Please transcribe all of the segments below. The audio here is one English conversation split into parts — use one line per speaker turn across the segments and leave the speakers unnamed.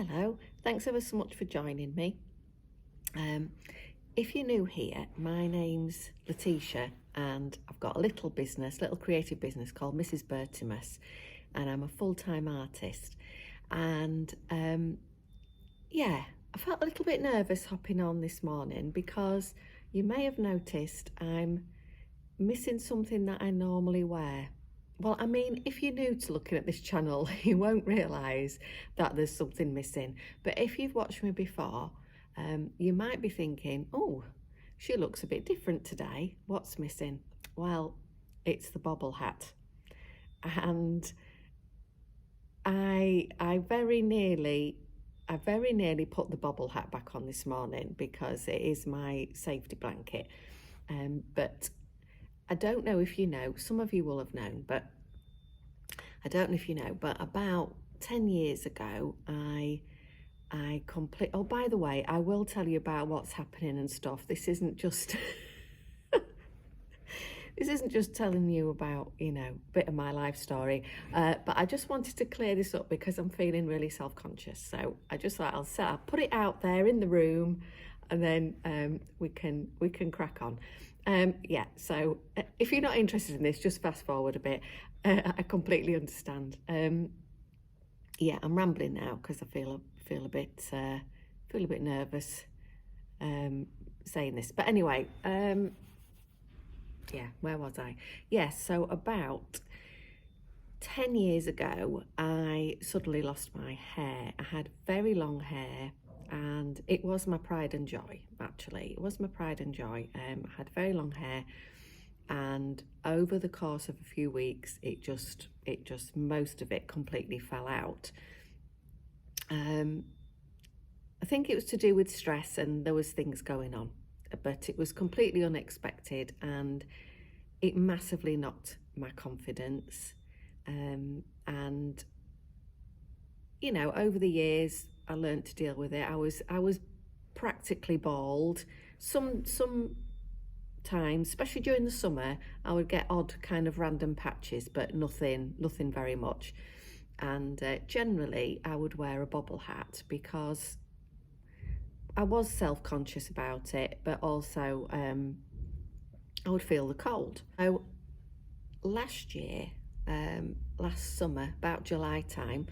Hello, thanks ever so much for joining me. If you're new here, my name's Letitia and I've got a little creative business called Mrs. Bertimus, and I'm a full-time artist. And yeah, I felt a little bit nervous hopping on this morning because you may have noticed I'm missing something that I normally wear. Well, I mean, if you're new to looking at this channel, you won't realise that there's something missing. But if you've watched me before, you might be thinking, oh, she looks a bit different today. What's missing? Well, it's the bobble hat. And I very nearly put the bobble hat back on this morning because it is my safety blanket. But I don't know if you know, some of you will have known, but I don't know if you know, but about 10 years ago, I oh, by the way, I will tell you about what's happening and stuff. This isn't just, this isn't just telling you about, you know, a bit of my life story, but I just wanted to clear this up because I'm feeling really self-conscious. So I just thought I'll put it out there in the room, and then we can crack on. Yeah, so if you're not interested in this, just fast forward a bit. I completely understand. Yeah, I'm rambling now because I feel a bit nervous saying this. But anyway, yeah, where was I? Yes, so about 10 years ago, I suddenly lost my hair. I had very long hair. And it was my pride and joy, actually. It was my pride and joy. I had very long hair, and over the course of a few weeks, it just most of it completely fell out. I think it was to do with stress, and there was things going on, but it was completely unexpected, and it massively knocked my confidence. And you know, over the years, I learned to deal with it. I was practically bald. Some times, especially during the summer, I would get odd kind of random patches, but nothing very much. And generally, I would wear a bobble hat because I was self-conscious about it, but also I would feel the cold. So last year, last summer, about July time,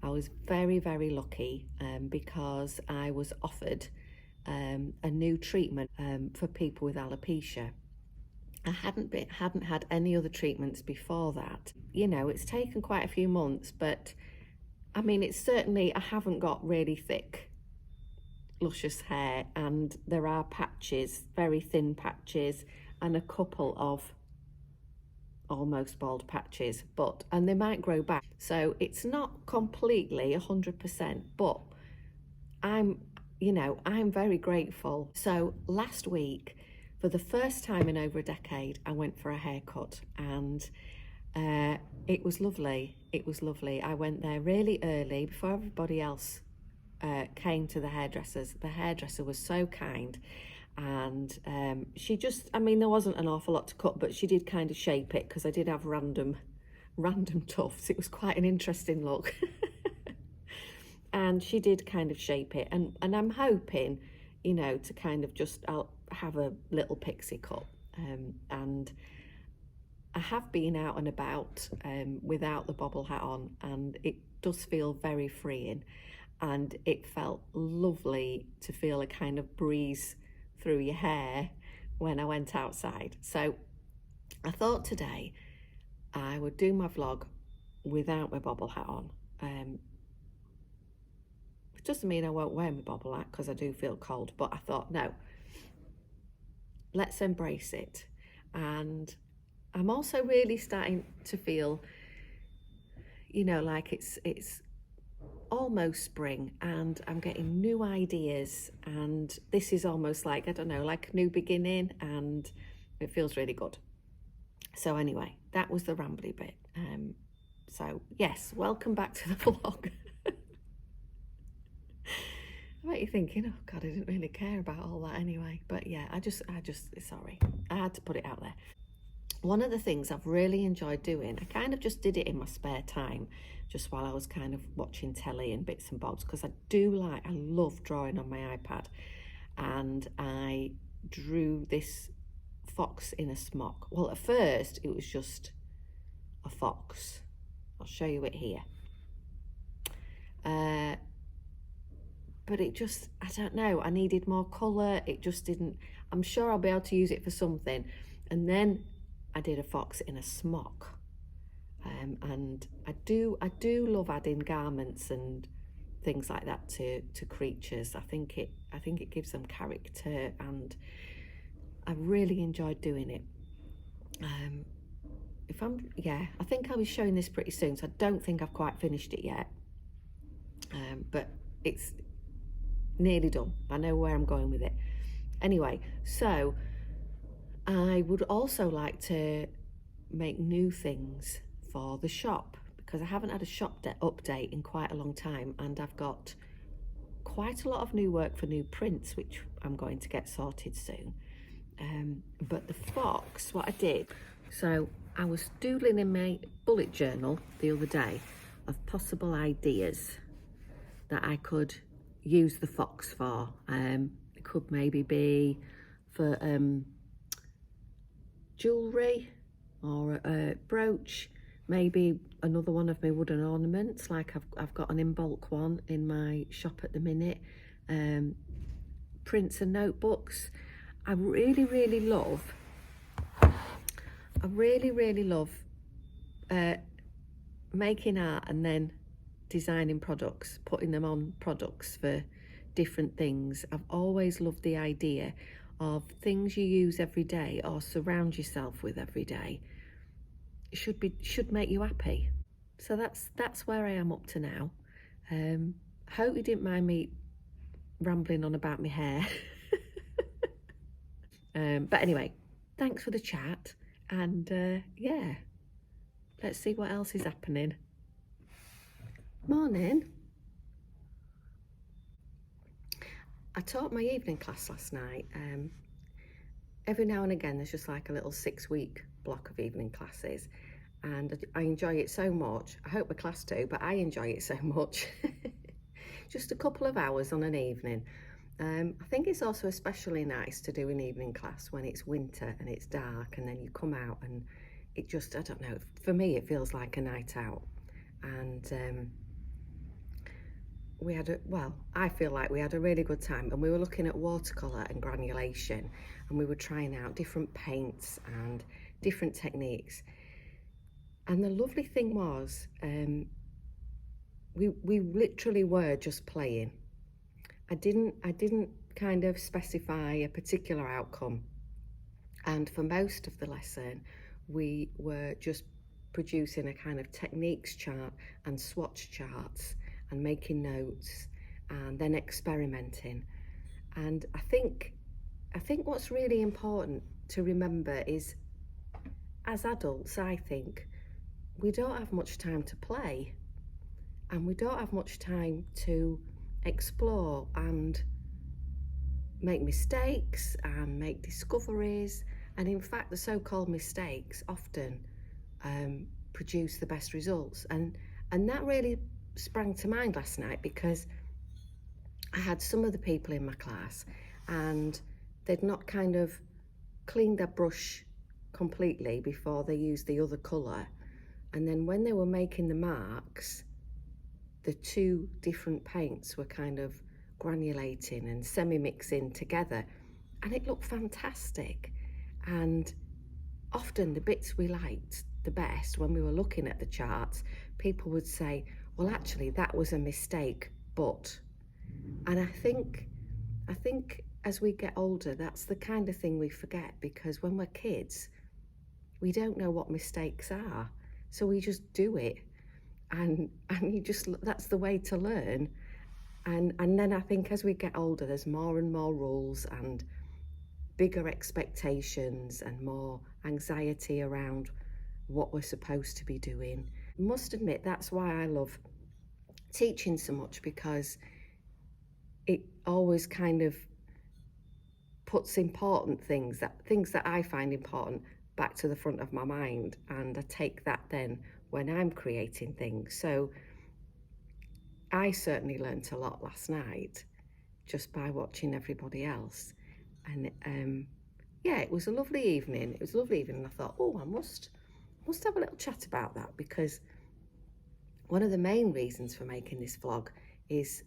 I was very lucky because I was offered a new treatment for people with alopecia. I hadn't had any other treatments before that. You know, it's taken quite a few months, but I mean, it's certainly, I haven't got really thick, luscious hair, and there are patches, very thin patches, and a couple of almost bald patches, and they might grow back, so it's not completely 100%, but I'm very grateful. So last week, for the first time in over a decade, I went for a haircut, and it was lovely. I went there really early before everybody else came to the hairdressers. The hairdresser was so kind, and she just, I mean, there wasn't an awful lot to cut, but she did kind of shape it because I did have random tufts. It was quite an interesting look. And she did kind of shape it, and I'm hoping, you know, to kind of I'll have a little pixie cut. And I have been out and about without the bobble hat on, and it does feel very freeing, and it felt lovely to feel a kind of breeze through your hair when I went outside. So I thought today I would do my vlog without my bobble hat on. It doesn't mean I won't wear my bobble hat because I do feel cold, but I thought, no, let's embrace it. And I'm also really starting to feel, you know, like it's almost spring, and I'm getting new ideas, and this is almost like, I don't know, like a new beginning, and it feels really good. So anyway, that was the rambly bit. So yes, welcome back to the vlog. I bet you're thinking, oh God, I didn't really care about all that anyway. But yeah, I just, sorry, I had to put it out there. one of the things I've really enjoyed doing, I kind of just did it in my spare time, just while I was kind of watching telly and bits and bobs, because I love drawing on my iPad. And I drew this fox in a smock. Well, at first it was just a fox. I'll show you it here. But it just, I don't know, I needed more colour. It just didn't, I'm sure I'll be able to use it for something. And then I did a fox in a smock. And I do love adding garments and things like that to creatures. I think it gives them character, and I really enjoyed doing it. I think I'll be showing this pretty soon, so I don't think I've quite finished it yet. But it's nearly done. I know where I'm going with it. Anyway, so I would also like to make new things for the shop, because I haven't had a shop update in quite a long time, and I've got quite a lot of new work for new prints, which I'm going to get sorted soon. But the fox, what I did, so I was doodling in my bullet journal the other day of possible ideas that I could use the fox for. It could maybe be for jewellery or a brooch, maybe another one of my wooden ornaments, like I've got an in bulk one in my shop at the minute, prints and notebooks. I really love making art and then designing products, putting them on products for different things. I've always loved the idea of things you use every day or surround yourself with every day should make you happy. So that's where I am up to now. Hope you didn't mind me rambling on about my hair. But anyway, thanks for the chat, and yeah, let's see what else is happening. Morning. I taught my evening class last night. Every now and again there's just like a little 6-week block of evening classes, and I enjoy it so much. I hope my class do, but I enjoy it so much. Just a couple of hours on an evening. I think it's also especially nice to do an evening class when it's winter and it's dark, and then you come out and it just, I don't know, for me it feels like a night out. And I feel like we had a really good time, and we were looking at watercolour and granulation, and we were trying out different paints and different techniques. And the lovely thing was, we literally were just playing. I didn't kind of specify a particular outcome, and for most of the lesson we were just producing a kind of techniques chart and swatch charts and making notes and then experimenting. And I think what's really important to remember is, as adults, I think we don't have much time to play, and we don't have much time to explore and make mistakes and make discoveries. And in fact, the so-called mistakes often produce the best results. And that really sprang to mind last night, because I had some of the people in my class and they'd not kind of cleaned their brush completely before they used the other colour. And then when they were making the marks, the two different paints were kind of granulating and semi-mixing together, and it looked fantastic. And often the bits we liked the best, when we were looking at the charts, people would say, well, actually that was a mistake, but. And I think as we get older, that's the kind of thing we forget, because when we're kids we don't know what mistakes are, so we just do it. And that's the way to learn. And then I think as we get older, there's more and more rules and bigger expectations and more anxiety around what we're supposed to be doing. I must admit, that's why I love teaching so much, because it always kind of puts important things that I find important back to the front of my mind, and I take that then when I'm creating things. So I certainly learnt a lot last night just by watching everybody else. And yeah, it was a lovely evening. It was a lovely evening. And I thought, oh, I must have a little chat about that, because one of the main reasons for making this vlog is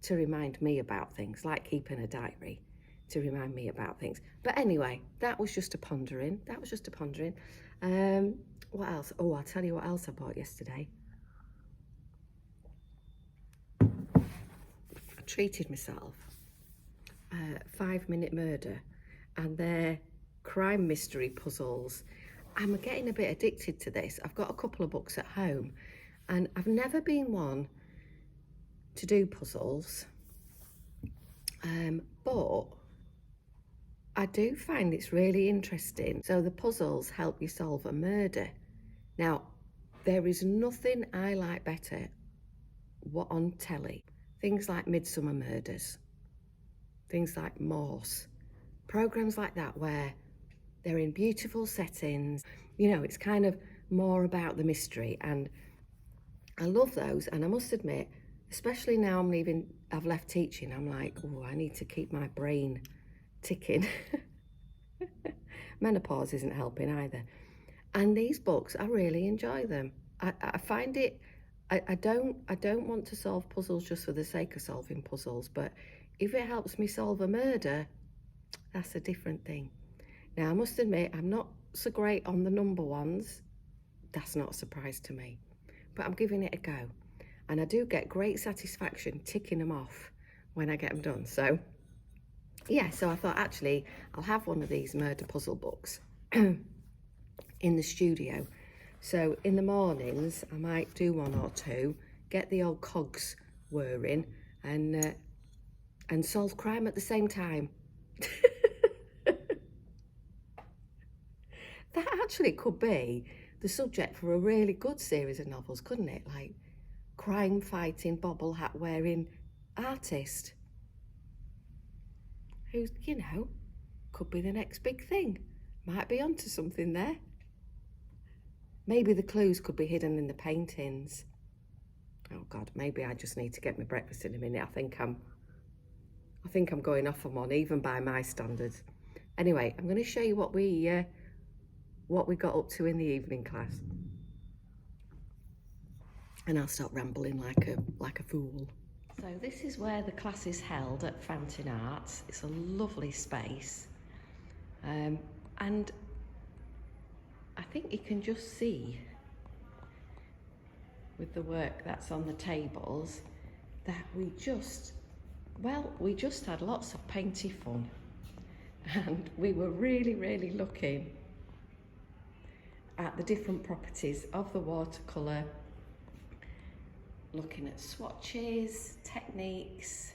to remind me about things, like keeping a diary, to remind me about things. But anyway, that was just a pondering. What else? Oh, I'll tell you what else I bought yesterday. I treated myself. 5 Minute Murder and their crime mystery puzzles. I'm getting a bit addicted to this. I've got a couple of books at home, and I've never been one to do puzzles, but I do find it's really interesting. So the puzzles help you solve a murder. Now, there is nothing I like better on telly. Things like Midsummer Murders, things like Morse, programs like that where they're in beautiful settings. You know, it's kind of more about the mystery, and I love those. And I must admit, especially now I've left teaching, I'm like, oh, I need to keep my brain ticking. Menopause isn't helping either. And these books, I really enjoy them. I find it, I don't want to solve puzzles just for the sake of solving puzzles, but if it helps me solve a murder, that's a different thing. Now, I must admit, I'm not so great on the number ones. That's not a surprise to me, but I'm giving it a go. And I do get great satisfaction ticking them off when I get them done. So yeah, so I thought, actually, I'll have one of these murder puzzle books in the studio. So in the mornings, I might do one or two, get the old cogs whirring, and solve crime at the same time. That actually could be the subject for a really good series of novels, couldn't it? Like crime fighting, bobble hat wearing artist. Who's, you know, could be the next big thing. Might be onto something there. Maybe the clues could be hidden in the paintings. Oh God, maybe I just need to get my breakfast in a minute. I think I'm going off on one, even by my standards. Anyway, I'm going to show you what we got up to in the evening class, and I'll stop rambling like a fool. So this is where the class is held at Fountain Arts. It's a lovely space, and I think you can just see with the work that's on the tables that we just had lots of painty fun, and we were really looking at the different properties of the watercolour, looking at swatches, techniques,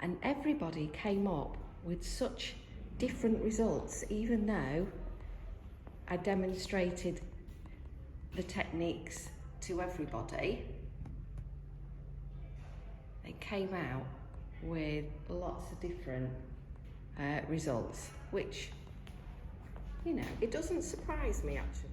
and everybody came up with such different results. Even though I demonstrated the techniques to everybody, they came out with lots of different results, which, you know, it doesn't surprise me actually.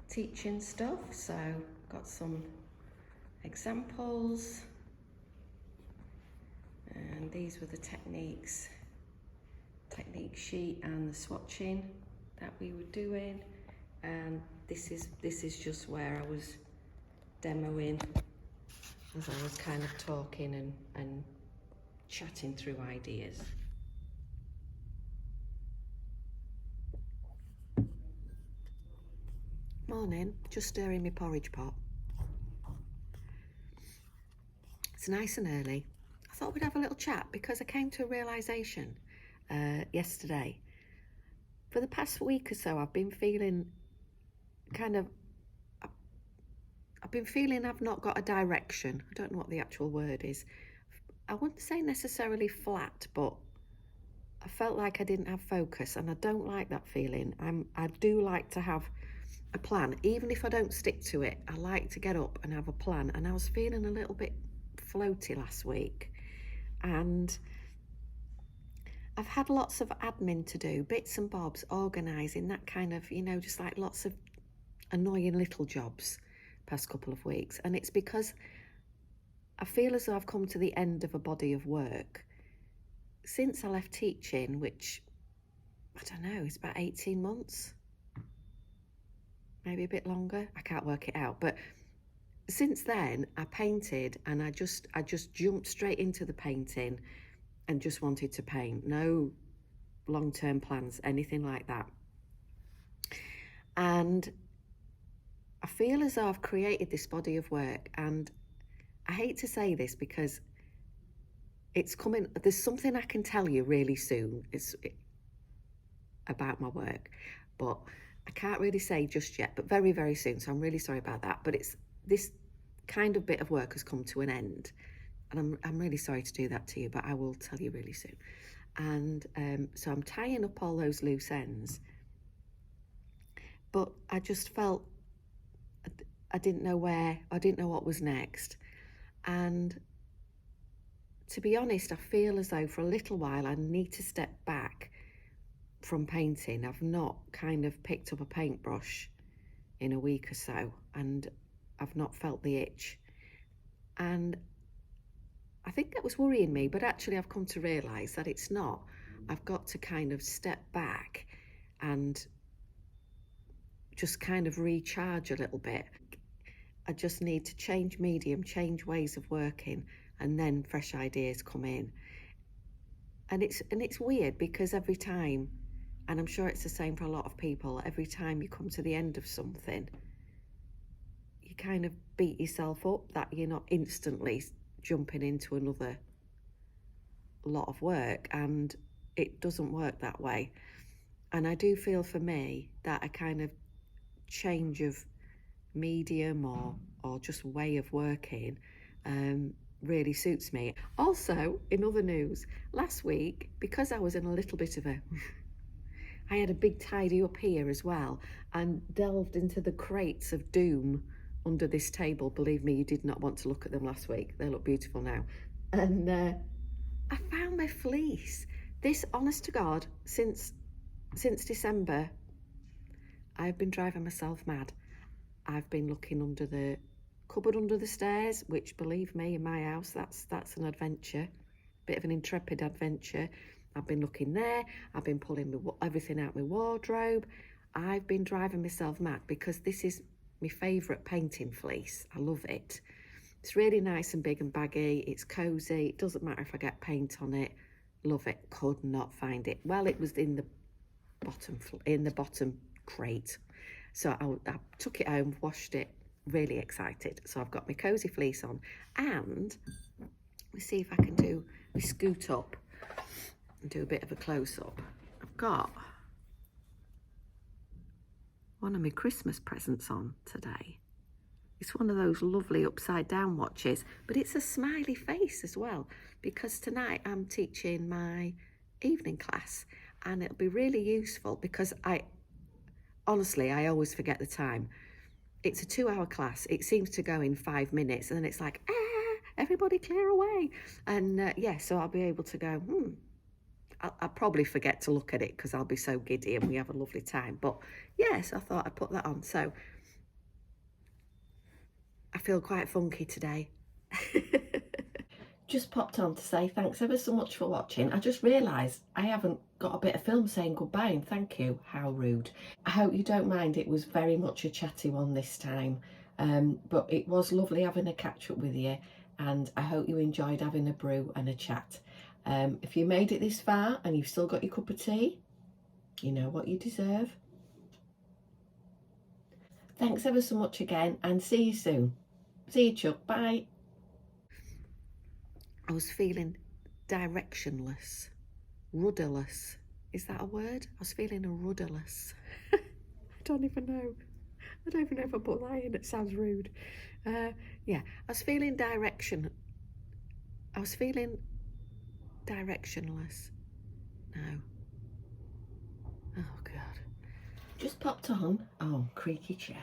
Teaching stuff, so got some examples, and these were the technique sheet and the swatching that we were doing, and this is just where I was demoing as I was kind of talking and chatting through ideas. Morning, just stirring my porridge pot. It's nice and early. I thought we'd have a little chat because I came to a realisation yesterday. For the past week or so, I've been feeling I've not got a direction. I don't know what the actual word is. I wouldn't say necessarily flat, but I felt like I didn't have focus, and I don't like that feeling. I do like to have a plan, even if I don't stick to it. I like to get up and have a plan, and I was feeling a little bit floaty last week, and I've had lots of admin to do, bits and bobs, organising, that kind of, just like lots of annoying little jobs past couple of weeks. And it's because I feel as though I've come to the end of a body of work since I left teaching, which I don't know, it's about 18 months, maybe a bit longer. I can't work it out. But since then, I painted, and I just jumped straight into the painting and just wanted to paint. No long-term plans, anything like that. And I feel as though I've created this body of work, and I hate to say this because it's coming, there's something I can tell you really soon about my work, but I can't really say just yet, but very, very soon. So I'm really sorry about that. But it's this kind of bit of work has come to an end, and I'm really sorry to do that to you, but I will tell you really soon. And so I'm tying up all those loose ends, but I just felt I didn't know what was next. And to be honest, I feel as though for a little while I need to step back from painting. I've not kind of picked up a paintbrush in a week or so, and I've not felt the itch. And I think that was worrying me, but actually I've come to realise that it's not. I've got to kind of step back and just kind of recharge a little bit. I just need to change medium, change ways of working, and then fresh ideas come in. And it's weird because every time, and I'm sure it's the same for a lot of people, every time you come to the end of something, you kind of beat yourself up that you're not instantly jumping into another lot of work, and it doesn't work that way. And I do feel for me that a kind of change of medium or just way of working really suits me. Also, in other news, last week, because I was in a little bit of I had a big tidy up here as well, and delved into the crates of doom under this table. Believe me, you did not want to look at them last week. They look beautiful now. And I found my fleece. This, honest to God, since December, I've been driving myself mad. I've been looking under the cupboard under the stairs, which, believe me, in my house, that's an adventure, bit of an intrepid adventure. I've been looking there. I've been pulling everything out my wardrobe. I've been driving myself mad because this is my favourite painting fleece. I love it. It's really nice and big and baggy. It's cosy. It doesn't matter if I get paint on it. Love it. Could not find it. Well, it was in the bottom crate. So I took it home, washed it, really excited. So I've got my cosy fleece on, and let's see if I can do, we scoot up and do a bit of a close-up. I've got one of my Christmas presents on today. It's one of those lovely upside down watches, but it's a smiley face as well, because tonight I'm teaching my evening class, and it'll be really useful because honestly, I always forget the time. It's a 2-hour class. It seems to go in 5 minutes, and then it's like, everybody clear away. And so I'll be able to go, I'll probably forget to look at it because I'll be so giddy and we have a lovely time. But yes, I thought I'd put that on. So I feel quite funky today. Just popped on to say thanks ever so much for watching. I just realised I haven't got a bit of film saying goodbye and thank you. How rude. I hope you don't mind. It was very much a chatty one this time, but it was lovely having a catch up with you, and I hope you enjoyed having a brew and a chat. If you made it this far and you've still got your cup of tea, you know what you deserve. Thanks ever so much again, and see you soon. See you, Chuck. Bye. I was feeling directionless, rudderless. Is that a word? I was feeling rudderless. I don't even know. I don't even know if I put that in. It sounds rude. Yeah, I was feeling directionless. No. Oh, God. Just popped on. Oh, creaky chair.